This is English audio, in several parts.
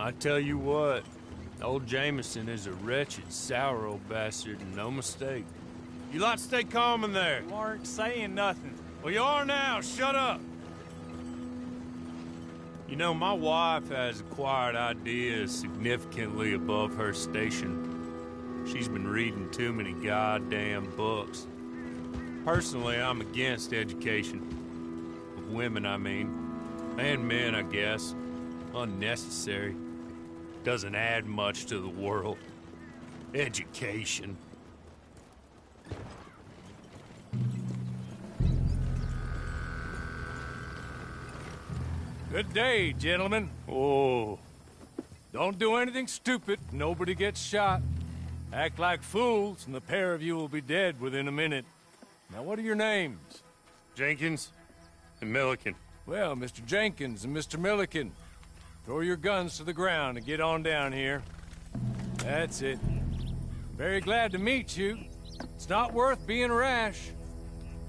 I tell you what, old Jameson is a wretched, sour old bastard, and no mistake. You lot stay calm in there. You aren't saying nothing. Well, you are now. Shut up. You know, my wife has acquired ideas significantly above her station. She's been reading too many goddamn books. Personally, I'm against education. Of women, I mean. And men, I guess. Unnecessary. Doesn't add much to the world. Education. Good day, gentlemen. Oh. Don't do anything stupid. Nobody gets shot. Act like fools, and the pair of you will be dead within a minute. Now, what are your names? Jenkins and Milliken. Well, Mr. Jenkins and Mr. Milliken, throw your guns to the ground and get on down here. That's it. Very glad to meet you. It's not worth being rash.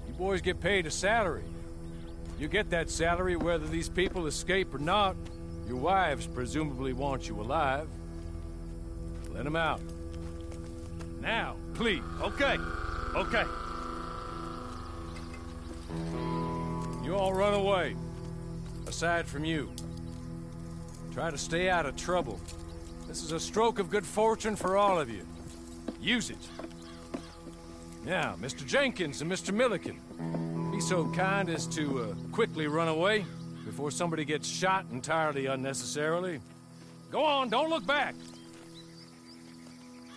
You boys get paid a salary. You get that salary whether these people escape or not. Your wives presumably want you alive. Let them out. Now, please. Okay. Okay. You all run away. Aside from you. Try to stay out of trouble. This is a stroke of good fortune for all of you. Use it. Now, Mr. Jenkins and Mr. Milliken, be so kind as to quickly run away before somebody gets shot entirely unnecessarily. Go on, don't look back.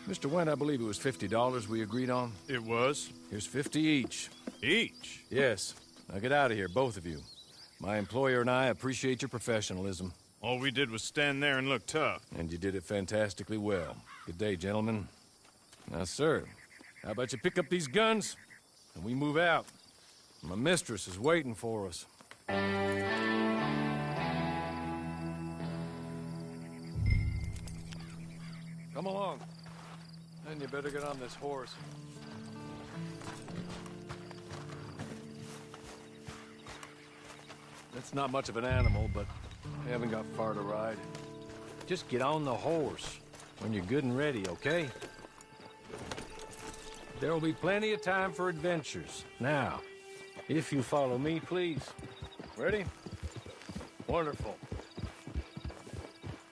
Mr. Wendt, I believe it was $50 we agreed on. It was. Here's 50 each. Each? Yes. Now get out of here, both of you. My employer and I appreciate your professionalism. All we did was stand there and look tough. And you did it fantastically well. Good day, gentlemen. Now, sir, how about you pick up these guns and we move out? My mistress is waiting for us. Come along. Then you better get on this horse. It's not much of an animal, but we haven't got far to ride. Just get on the horse when you're good and ready, okay? There will be plenty of time for adventures. Now, if you follow me, please. Ready? Wonderful.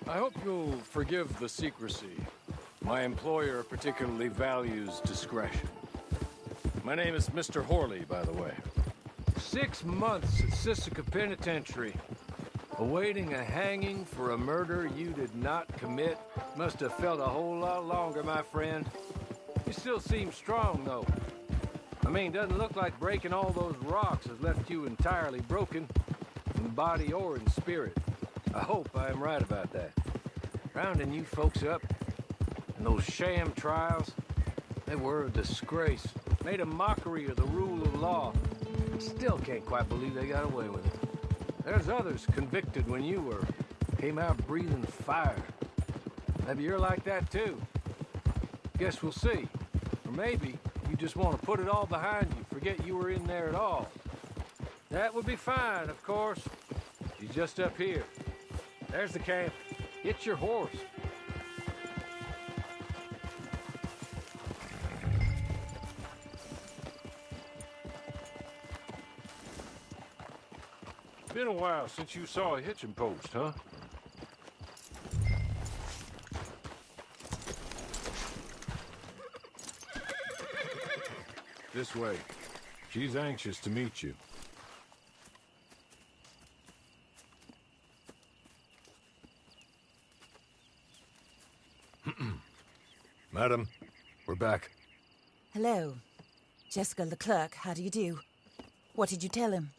I hope you'll forgive the secrecy. My employer particularly values discretion. My name is Mr. Horley, by the way. 6 months at Sisika Penitentiary, awaiting a hanging for a murder you did not commit. Must have felt a whole lot longer, my friend. You still seem strong, though. I mean, doesn't look like breaking all those rocks has left you entirely broken, in body or in spirit. I hope I am right about that. Rounding you folks up, and those sham trials, they were a disgrace. Made a mockery of the rule of law. Still can't quite believe they got away with it. There's others convicted when you were. Came out breathing fire. Maybe you're like that too. Guess we'll see. Or maybe you just want to put it all behind you, forget you were in there at all. That would be fine, of course. She's just up here. There's the camp. Get your horse. Been a while since you saw a hitching post, huh? This way. She's anxious to meet you. Madam, we're back. Hello. Jessica Leclerc, how do you do? What did you tell him?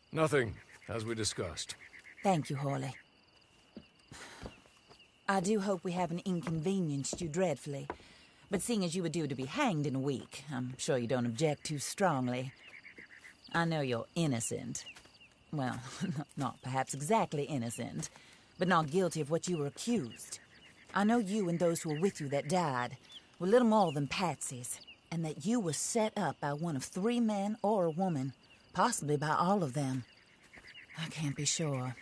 Nothing, as we discussed. Thank you, Horley. I do hope we haven't inconvenienced you dreadfully. But seeing as you were due to be hanged in a week, I'm sure you don't object too strongly. I know you're innocent. Well, not perhaps exactly innocent, but not guilty of what you were accused. I know you and those who were with you that died were little more than patsies, and that you were set up by one of 3 men or a woman, possibly by all of them. I can't be sure,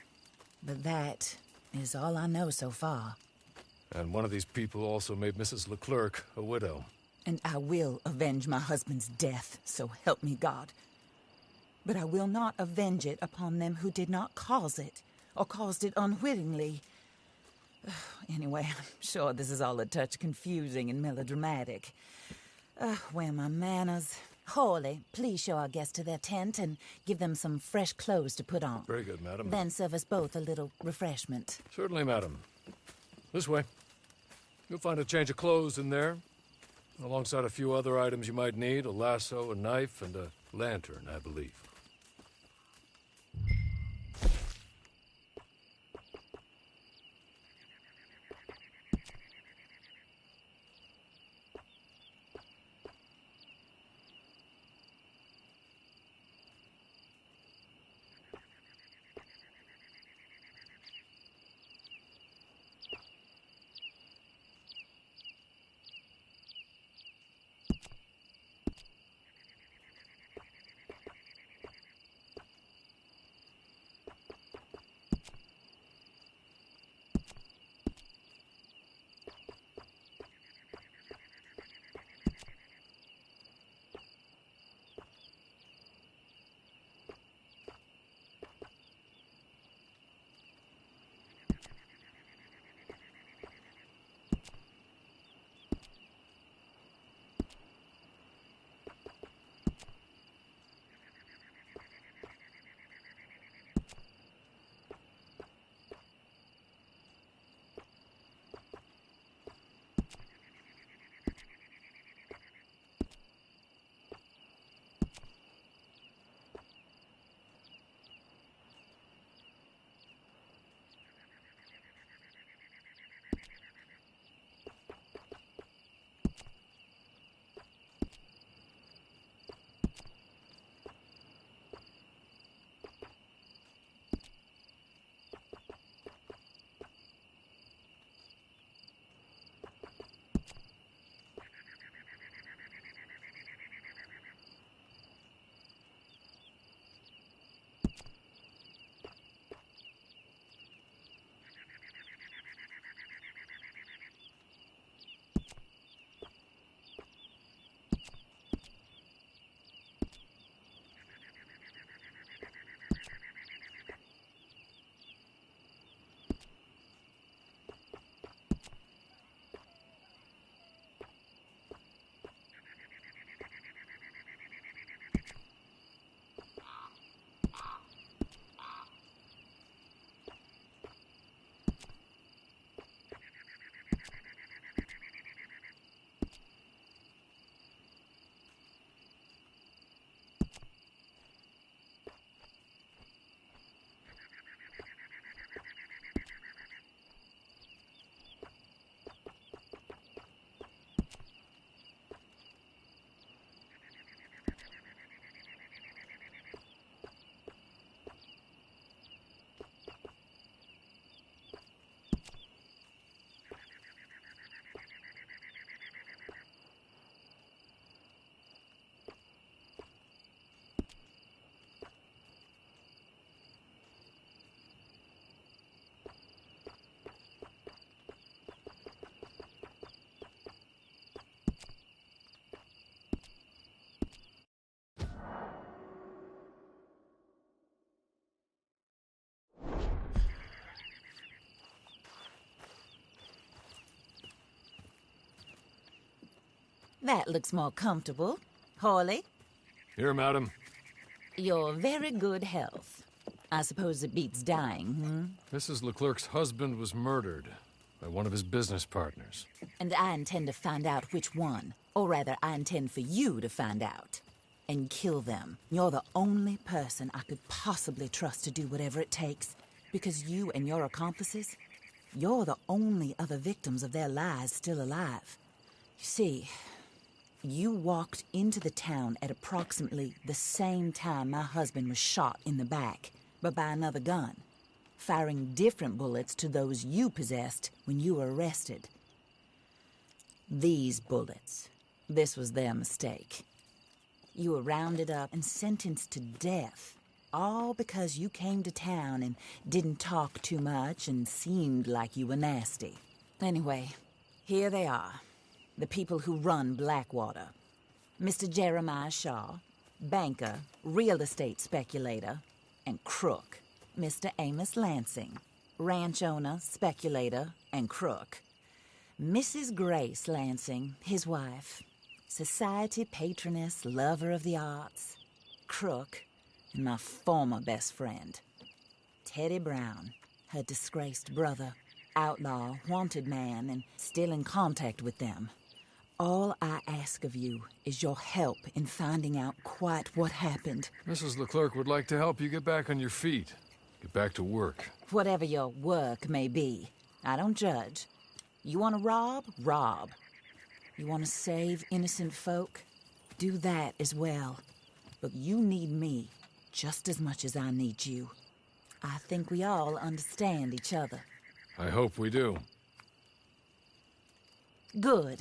but that is all I know so far. And one of these people also made Mrs. Leclerc a widow. And I will avenge my husband's death, so help me God. But I will not avenge it upon them who did not cause it, or caused it unwittingly. Anyway, I'm sure this is all a touch confusing and melodramatic. Where are my manners? Hawley, please show our guests to their tent and give them some fresh clothes to put on. Very good, madam. Then serve us both a little refreshment. Certainly, madam. This way. You'll find a change of clothes in there, alongside a few other items you might need, a lasso, a knife, and a lantern, I believe. That looks more comfortable. Hawley, Here, madam. your very good health. I suppose it beats dying, Mrs. Leclerc's husband was murdered by one of his business partners. And I intend to find out which one. Or rather, I intend for you to find out. And kill them. You're the only person I could possibly trust to do whatever it takes. Because you and your accomplices, you're the only other victims of their lies still alive. You see, you walked into the town at approximately the same time my husband was shot in the back, but by another gun, firing different bullets to those you possessed when you were arrested. These bullets, this was their mistake. You were rounded up and sentenced to death, all because you came to town and didn't talk too much and seemed like you were nasty. Anyway, here they are. The people who run Blackwater. Mr. Jeremiah Shaw, banker, real estate speculator, and crook. Mr. Amos Lansing, ranch owner, speculator, and crook. Mrs. Grace Lansing, his wife, society patroness, lover of the arts, crook, and my former best friend. Teddy Brown, her disgraced brother, outlaw, wanted man, and still in contact with them. All I ask of you is your help in finding out quite what happened. Mrs. Leclerc would like to help you get back on your feet. Get back to work. Whatever your work may be, I don't judge. You want to rob? Rob. You want to save innocent folk? Do that as well. But you need me just as much as I need you. I think we all understand each other. I hope we do. Good.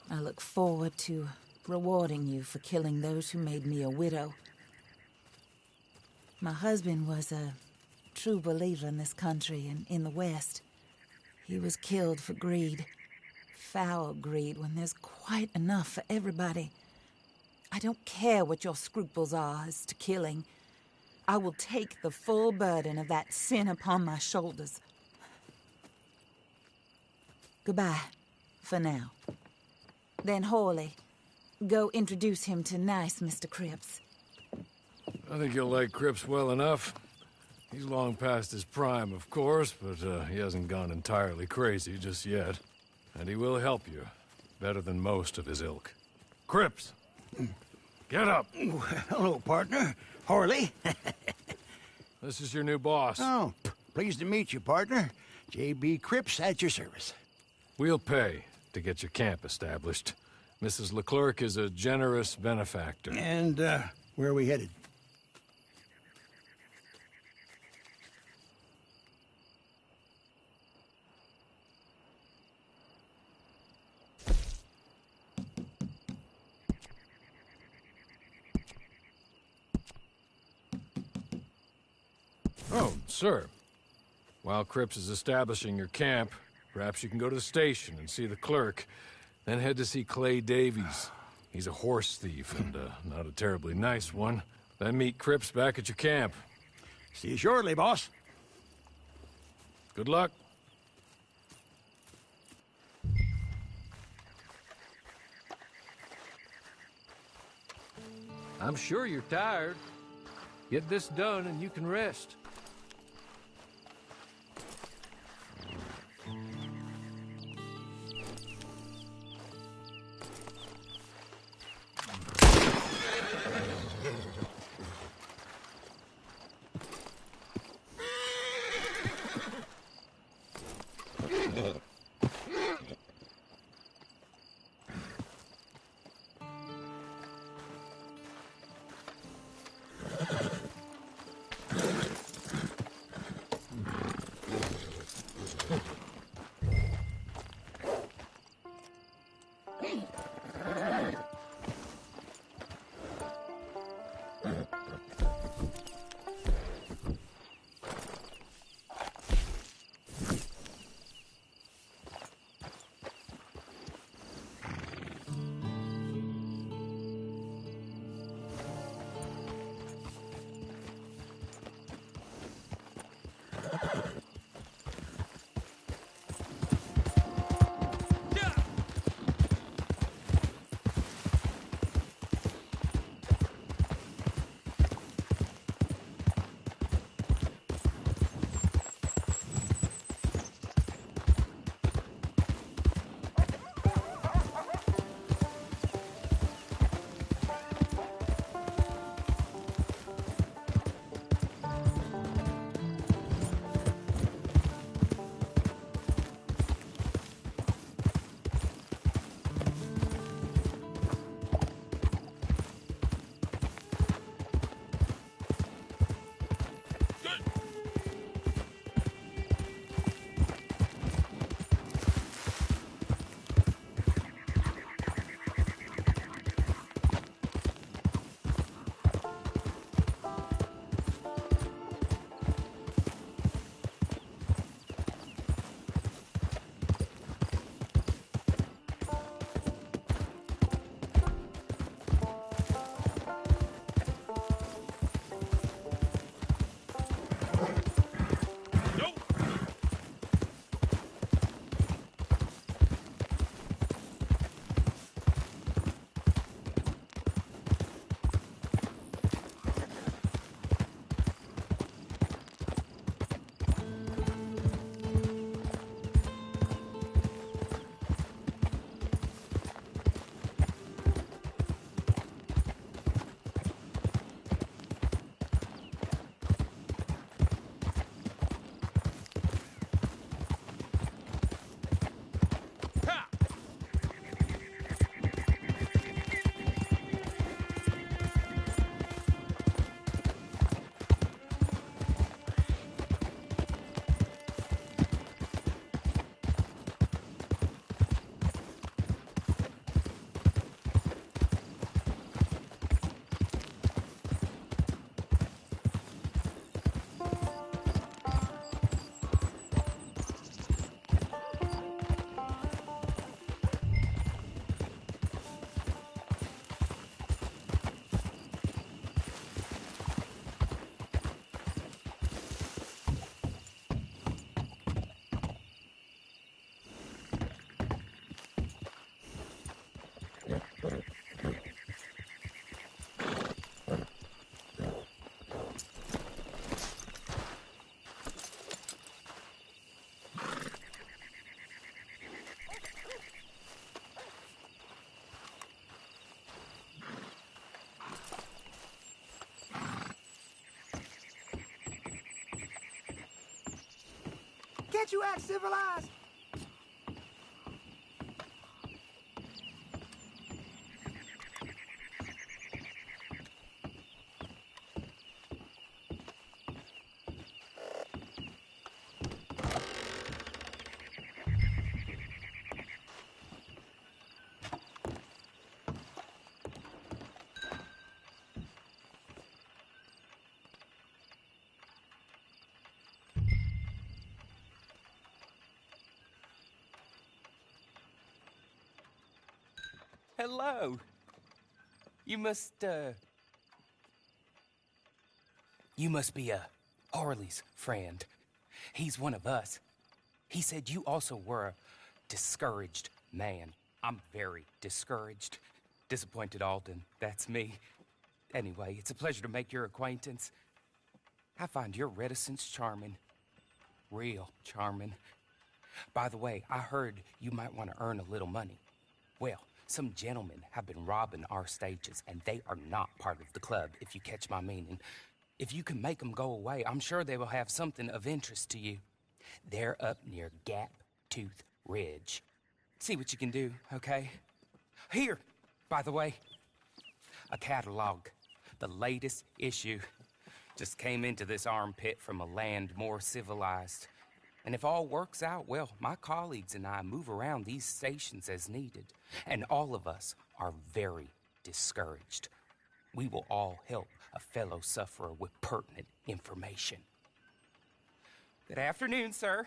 I look forward to rewarding you for killing those who made me a widow. My husband was a true believer in this country and in the West. He was killed for greed. Foul greed when there's quite enough for everybody. I don't care what your scruples are as to killing. I will take the full burden of that sin upon my shoulders. Goodbye, for now. Then Hawley, go introduce him to nice Mr. Cripps. I think you'll like Cripps well enough. He's long past his prime, of course, but he hasn't gone entirely crazy just yet. And he will help you, better than most of his ilk. Cripps! Get up! Hello, partner. Horley. This is your new boss. Oh, pleased to meet you, partner. J.B. Cripps at your service. We'll pay to get your camp established. Mrs. Leclerc is a generous benefactor. And, where are we headed? Oh, sir. While Cripps is establishing your camp, perhaps you can go to the station and see the clerk, then head to see Clay Davies. He's a horse thief, and not a terribly nice one. Then meet Cripps back at your camp. See you shortly, boss. Good luck. I'm sure you're tired. Get this done and you can rest. Can't you act civilized? Hello. You must be Harley's friend. He's one of us. He said you also were a discouraged man. I'm very discouraged. Disappointed Alden, that's me. Anyway, it's a pleasure to make your acquaintance. I find your reticence charming. Real charming. By the way, I heard you might want to earn a little money. Well, some gentlemen have been robbing our stages, and they are not part of the club, if you catch my meaning. If you can make them go away, I'm sure they will have something of interest to you. They're up near Gap Tooth Ridge. See what you can do, okay? Here, by the way, a catalog. The latest issue. Just came into this armpit from a land more civilized. And if all works out, well, my colleagues and I move around these stations as needed. And all of us are very discouraged. We will all help a fellow sufferer with pertinent information. Good afternoon, sir.